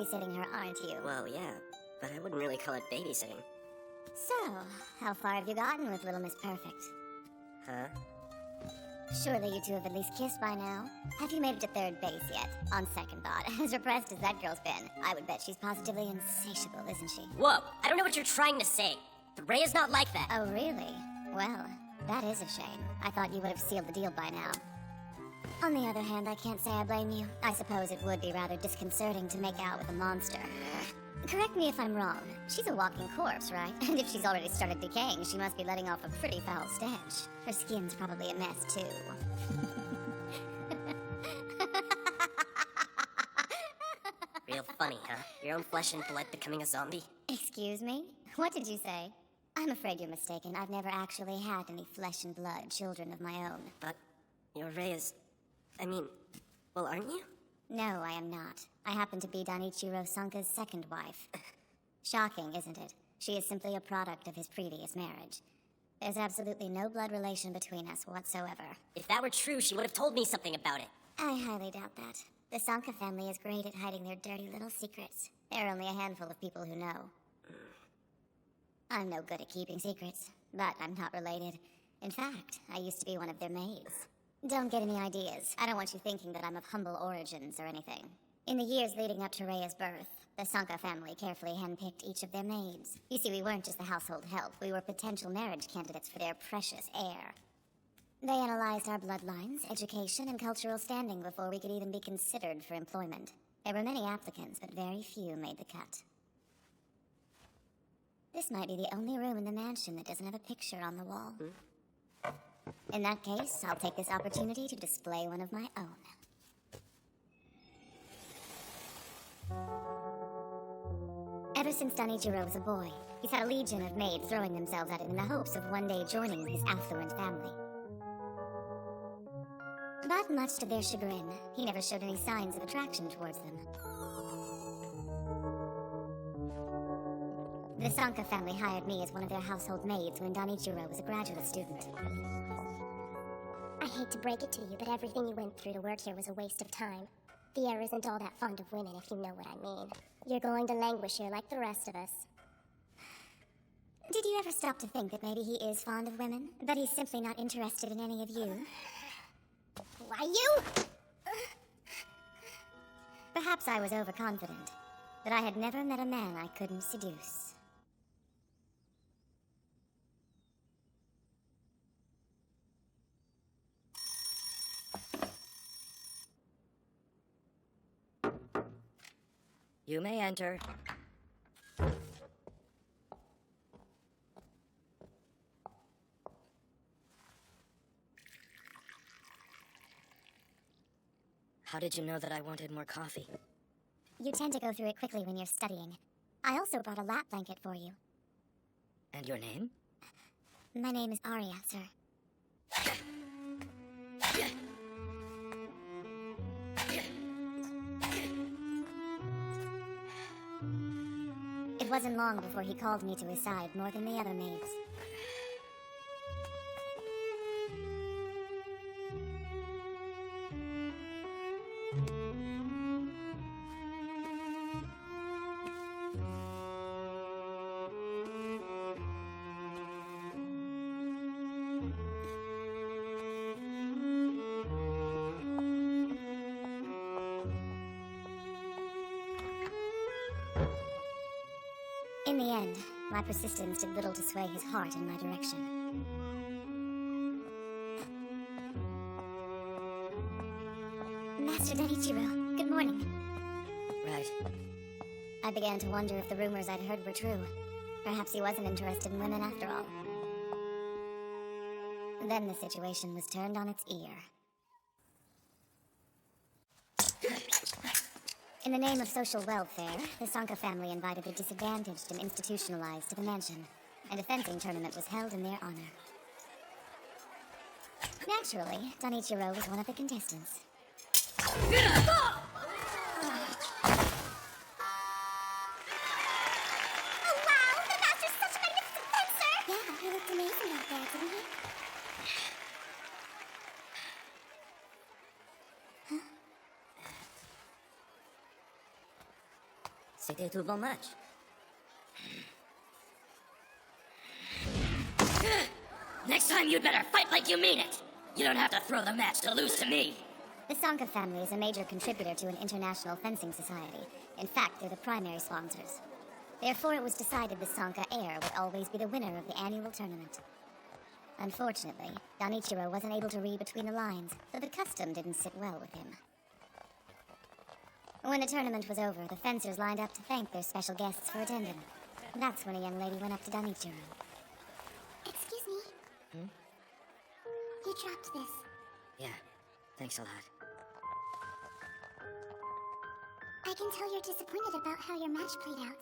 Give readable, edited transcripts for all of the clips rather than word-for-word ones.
babysitting her, aren't you? Well, yeah, but I wouldn't really call it babysitting. So, how far have you gotten with Little Miss Perfect? Huh? Surely you two have at least kissed by now. Have you made it to third base yet? On second thought, as repressed as that girl's been, I would bet she's positively insatiable, isn't she? Whoa, I don't know what you're trying to say. The Ray is not like that. Oh, really? Well, that is a shame. I thought you would have sealed the deal by now. On the other hand, I can't say I blame you. I suppose it would be rather disconcerting to make out with a monster. Correct me if I'm wrong. She's a walking corpse, right? And if she's already started decaying, she must be letting off a pretty foul stench. Her skin's probably a mess, too. Real funny, huh? Your own flesh and blood becoming a zombie? Excuse me? What did you say? I'm afraid you're mistaken. I've never actually had any flesh and blood children of my own. But your Ray is... well, aren't you? No, I am not. I happen to be Danichiro Sanka's second wife. Shocking, isn't it? She is simply a product of his previous marriage. There's absolutely no blood relation between us whatsoever. If that were true, she would have told me something about it. I highly doubt that. The Sanka family is great at hiding their dirty little secrets. There are only a handful of people who know. I'm no good at keeping secrets, but I'm not related. In fact, I used to be one of their maids. Don't get any ideas. I don't want you thinking that I'm of humble origins or anything. In the years leading up to Rhea's birth, the Sanka family carefully handpicked each of their maids. You see, we weren't just the household help. We were potential marriage candidates for their precious heir. They analyzed our bloodlines, education, and cultural standing before we could even be considered for employment. There were many applicants, but very few made the cut. This might be the only room in the mansion that doesn't have a picture on the wall. In that case, I'll take this opportunity to display one of my own. Ever since Danichiro was a boy, he's had a legion of maids throwing themselves at him in the hopes of one day joining his affluent family. But much to their chagrin, he never showed any signs of attraction towards them. The Sanka family hired me as one of their household maids when Danichiro was a graduate student. I hate to break it to you, but everything you went through to work here was a waste of time. The heir isn't all that fond of women, if you know what I mean. You're going to languish here like the rest of us. Did you ever stop to think that maybe he is fond of women, but he's simply not interested in any of you? Why, you? Perhaps I was overconfident, but I had never met a man I couldn't seduce. You may enter. How did you know that I wanted more coffee? You tend to go through it quickly when you're studying. I also brought a lap blanket for you. And your name? My name is Arya, sir. It wasn't long before he called me to his side more than the other maids. In the end, my persistence did little to sway his heart in my direction. Master Danichiro, good morning. Right. I began to wonder if the rumors I'd heard were true. Perhaps he wasn't interested in women after all. Then the situation was turned on its ear. In the name of social welfare, the Sanka family invited the disadvantaged and institutionalized to the mansion, and a fencing tournament was held in their honor. Naturally, Danichiro was one of the contestants. Oh wow! The master's such a magnificent fencer! Yeah, he looked amazing out there, didn't he? C'était tout bon match. Next time you'd better fight like you mean it! You don't have to throw the match to lose to me! The Sankarea family is a major contributor to an international fencing society. In fact, they're the primary sponsors. Therefore, it was decided the Sankarea heir would always be the winner of the annual tournament. Unfortunately, Danichiro wasn't able to read between the lines, so the custom didn't sit well with him. When the tournament was over, the fencers lined up to thank their special guests for attending. That's when a young lady went up to Danichiro. Excuse me. You dropped this. Yeah, thanks a lot. I can tell you're disappointed about how your match played out.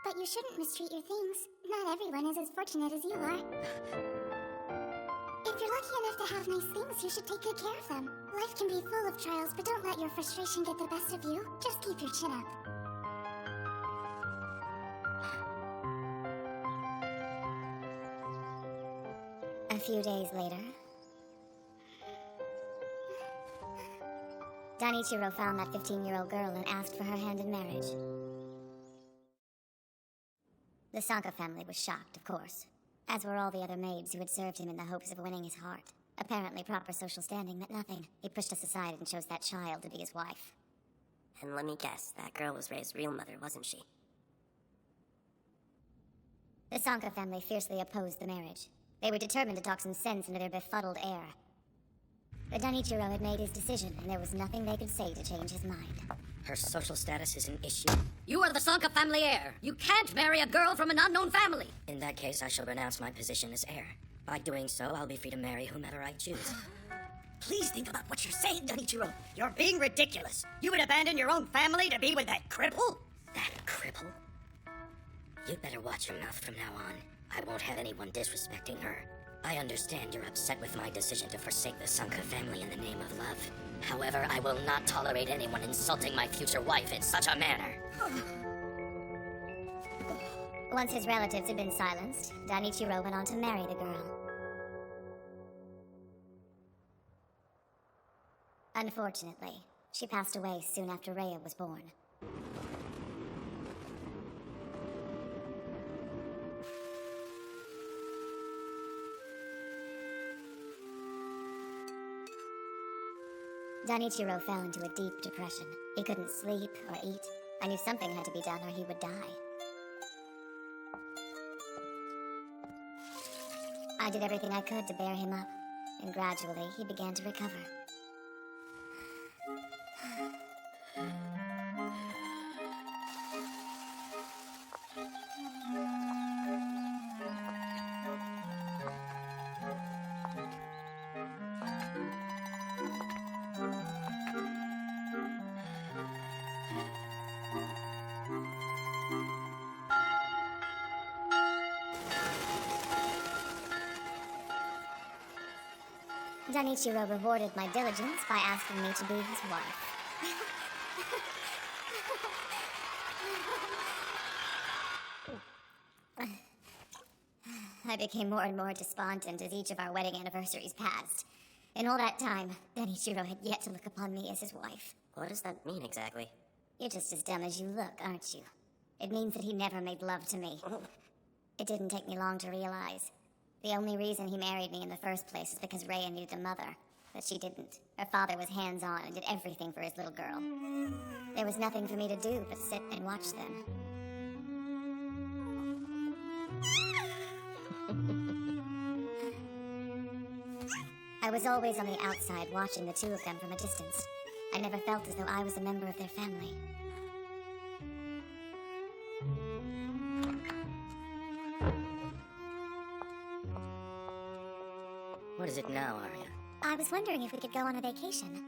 But you shouldn't mistreat your things. Not everyone is as fortunate as you are. If you're lucky enough to have nice things, you should take good care of them. Life can be full of trials, but don't let your frustration get the best of you. Just keep your chin up. A few days later, Danichiro found that 15-year-old girl and asked for her hand in marriage. The Sankarea family was shocked, of course, as were all the other maids who had served him in the hopes of winning his heart. Apparently, proper social standing meant nothing. He pushed us aside and chose that child to be his wife. And let me guess, that girl was Ray's real mother, wasn't she? The Sankarea family fiercely opposed the marriage. They were determined to talk some sense into their befuddled heir. But Danichiro had made his decision, and there was nothing they could say to change his mind. Her social status is an issue. You are the Sankarea family heir. You can't marry a girl from an unknown family. In that case, I shall renounce my position as heir. By doing so, I'll be free to marry whomever I choose. Please think about what you're saying, Danichiro. You're being ridiculous. You would abandon your own family to be with that cripple? That cripple? You'd better watch your mouth from now on. I won't have anyone disrespecting her. I understand you're upset with my decision to forsake the Sankarea family in the name of love. However, I will not tolerate anyone insulting my future wife in such a manner. Once his relatives had been silenced, Danichiro went on to marry the girl. Unfortunately, she passed away soon after Rhea was born. Danichiro fell into a deep depression. He couldn't sleep or eat. I knew something had to be done or he would die. I did everything I could to bear him up, and gradually he began to recover. Danichiro rewarded my diligence by asking me to be his wife. I became more and more despondent as each of our wedding anniversaries passed. In all that time, Danichiro had yet to look upon me as his wife. What does that mean exactly? You're just as dumb as you look, aren't you? It means that he never made love to me. It didn't take me long to realize. The only reason he married me in the first place is because Rhea knew the mother. But she didn't. Her father was hands-on and did everything for his little girl. There was nothing for me to do but sit and watch them. I was always on the outside watching the two of them from a distance. I never felt as though I was a member of their family. What is it now, Arya? I was wondering if we could go on a vacation.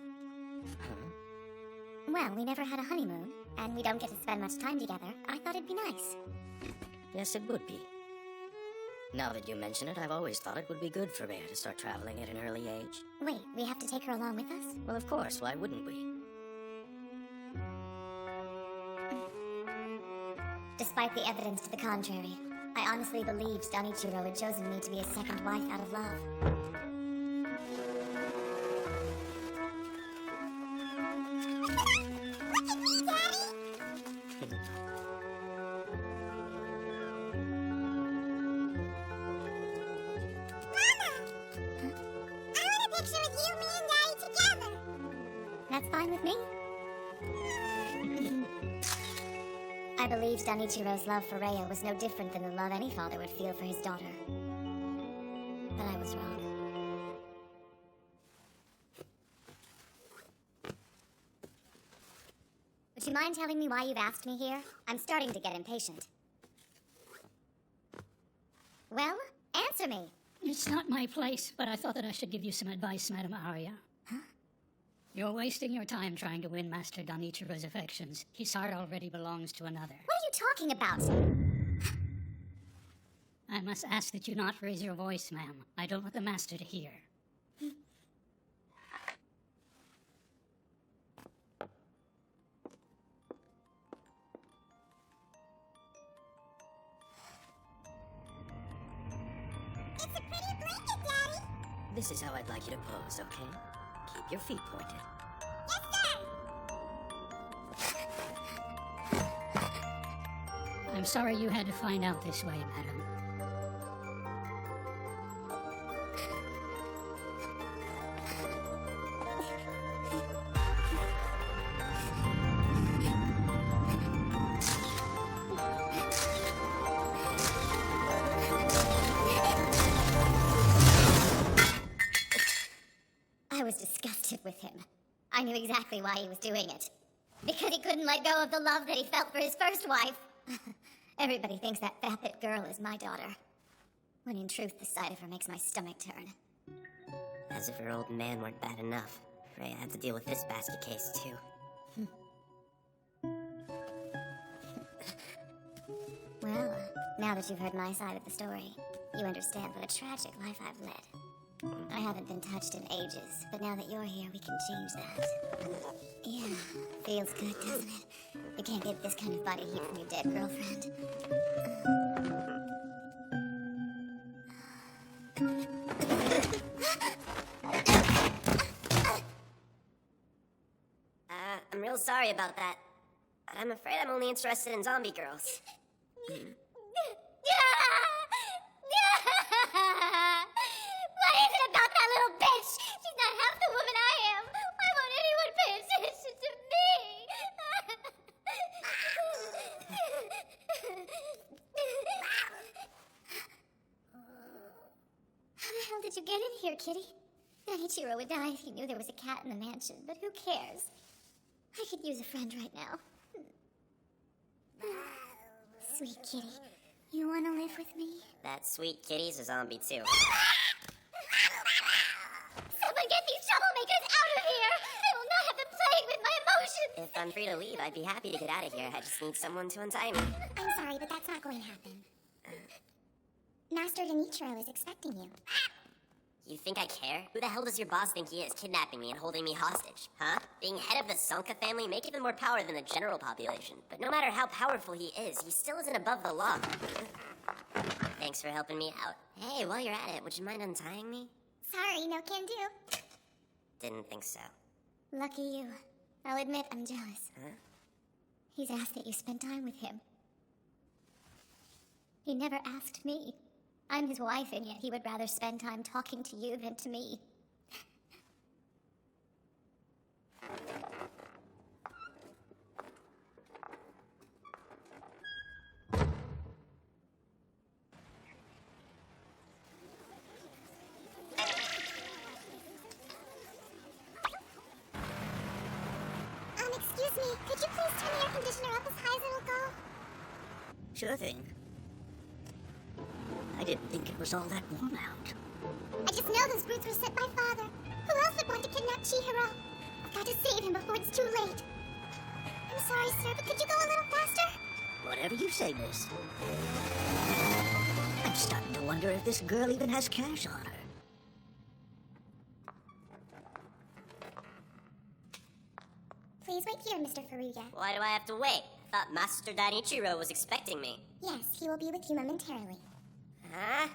Well, we never had a honeymoon, and we don't get to spend much time together. I thought it'd be nice. Yes, it would be. Now that you mention it, I've always thought it would be good for Rhea to start traveling at an early age. Wait, we have to take her along with us? Well, of course, why wouldn't we? Despite the evidence to the contrary, I honestly believed Danichiro had chosen me to be his second wife out of love. Look at me, Daddy! I want a picture with you, me, and Daddy together. That's fine with me. I believed Danichiro's love for Rhea was no different than the love any father would feel for his daughter. But I was wrong. Would you mind telling me why you've asked me here? I'm starting to get impatient. Well, answer me. It's not my place, but I thought that I should give you some advice, Madam Arya. Huh? You're wasting your time trying to win Master Danichiro's affections. His heart already belongs to another. What are you talking about? I must ask that you not raise your voice, ma'am. I don't want the Master to hear. It's a pretty blanket, Daddy. This is how I'd like you to pose, okay? Keep your feet pointed. Yes, sir. I'm sorry you had to find out this way, madam. I was disgusted with him. I knew exactly why he was doing it. Because he couldn't let go of the love that he felt for his first wife. Everybody thinks that vapid girl is my daughter. When in truth, the sight of her makes my stomach turn. As if her old man weren't bad enough. Rhea had to deal with this basket case, too. Well, now that you've heard my side of the story, you understand what a tragic life I've led. I haven't been touched in ages, but now that you're here, we can change that. Yeah, feels good, doesn't it? You can't get this kind of body heat from your dead girlfriend. I'm real sorry about that. But I'm afraid I'm only interested in zombie girls. What is it about that little bitch? She's not half the woman I am. Why won't anyone pay attention to me? How the hell did you get in here, kitty? Danichiro would die if he knew there was a cat in the mansion, but who cares? I could use a friend right now. Sweet kitty, you want to live with me? That sweet kitty's a zombie, too. Someone get these troublemakers out of here! I will not have them playing with my emotions! If I'm free to leave, I'd be happy to get out of here. I just need someone to untie me. I'm sorry, but that's not going to happen. Master Danichiro is expecting you. You think I care? Who the hell does your boss think he is, kidnapping me and holding me hostage? Huh? Being head of the Sanka family may give him more power than the general population. But no matter how powerful he is, he still isn't above the law. Thanks for helping me out. Hey, while you're at it, would you mind untying me? Sorry, no can do. Didn't think so. Lucky you. I'll admit I'm jealous. Huh? He's asked that you spend time with him. He never asked me. I'm his wife, and yet he would rather spend time talking to you than to me. Excuse me, could you please turn the air conditioner up as high as it'll go? Sure thing. I didn't think it was all that warm out. I just know those brutes were sent by Father. Who else would want to kidnap Chihiro? I've got to save him before it's too late. I'm sorry, sir, but could you go a little faster? Whatever you say, miss. I'm starting to wonder if this girl even has cash on her. Please wait here, Mr. Furuya. Why do I have to wait? I thought Master Danichiro was expecting me. Yes, he will be with you momentarily. Huh?